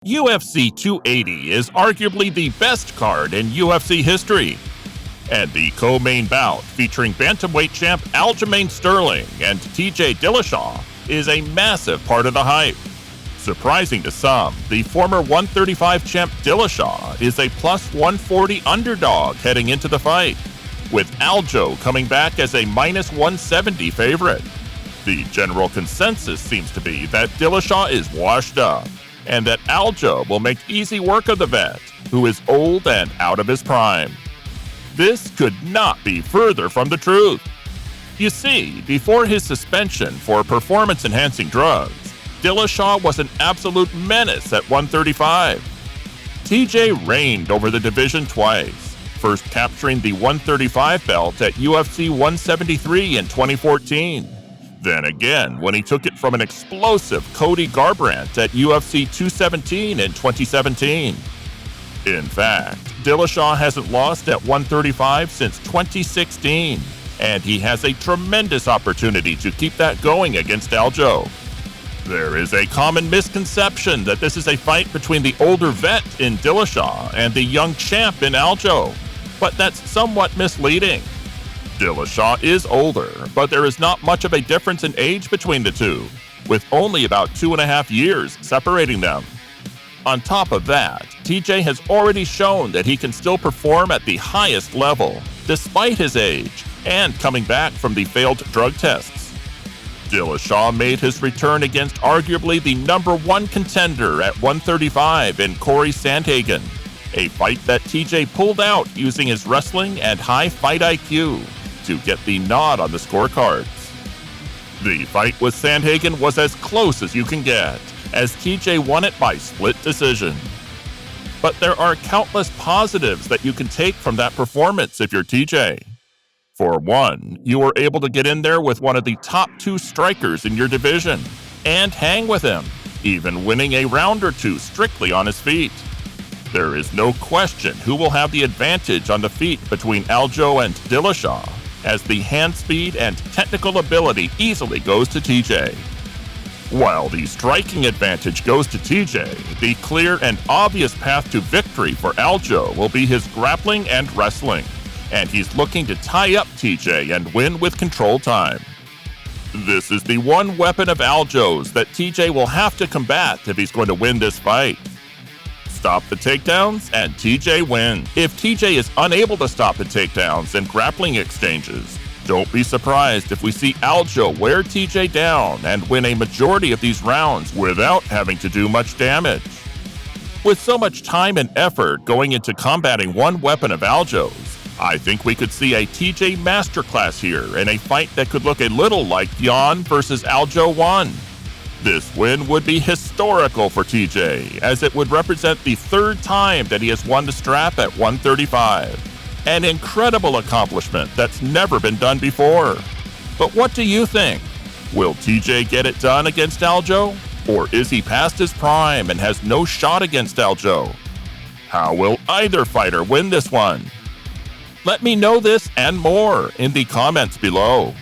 UFC 280 is arguably the best card in UFC history, and the co-main bout featuring Bantamweight champ Aljamain Sterling and TJ Dillashaw is a massive part of the hype. Surprising to some, the former 135 champ Dillashaw is a plus 140 underdog heading into the fight, with Aljo coming back as a minus 170 favorite. The general consensus seems to be that Dillashaw is washed up, and that Aljo will make easy work of the vet, who is old and out of his prime. This could not be further from the truth. You see, before his suspension for performance-enhancing drugs, Dillashaw was an absolute menace at 135. TJ reigned over the division twice, first capturing the 135 belt at UFC 173 in 2014. Then again when he took it from an explosive Cody Garbrandt at UFC 217 in 2017. In fact, Dillashaw hasn't lost at 135 since 2016, and he has a tremendous opportunity to keep that going against Aljo. There is a common misconception that this is a fight between the older vet in Dillashaw and the young champ in Aljo, but that's somewhat misleading. Dillashaw is older, but there is not much of a difference in age between the two, with only about 2.5 years separating them. On top of that, TJ has already shown that he can still perform at the highest level, despite his age, and coming back from the failed drug tests. Dillashaw made his return against arguably the #1 contender at 135 in Corey Sandhagen, a fight that TJ pulled out using his wrestling and high fight IQ to get the nod on the scorecards. The fight with Sandhagen was as close as you can get, as TJ won it by split decision. But there are countless positives that you can take from that performance if you're TJ. For one, you were able to get in there with one of the top 2 strikers in your division and hang with him, even winning a round or two strictly on his feet. There is no question who will have the advantage on the feet between Aljo and Dillashaw, as the hand speed and technical ability easily goes to TJ. While the striking advantage goes to TJ, the clear and obvious path to victory for Aljo will be his grappling and wrestling, and he's looking to tie up TJ and win with control time. This is the one weapon of Aljo's that TJ will have to combat if he's going to win this fight. Stop the takedowns, and TJ wins. If TJ is unable to stop the takedowns and grappling exchanges, don't be surprised if we see Aljo wear TJ down and win a majority of these rounds without having to do much damage. With so much time and effort going into combating one weapon of Aljo's, I think we could see a TJ masterclass here in a fight that could look a little like Jan versus Aljo 1. This win would be historical for TJ, as it would represent the 3rd time that he has won the strap at 135. An incredible accomplishment that's never been done before. But what do you think? Will TJ get it done against Aljo? Or is he past his prime and has no shot against Aljo? How will either fighter win this one? Let me know this and more in the comments below.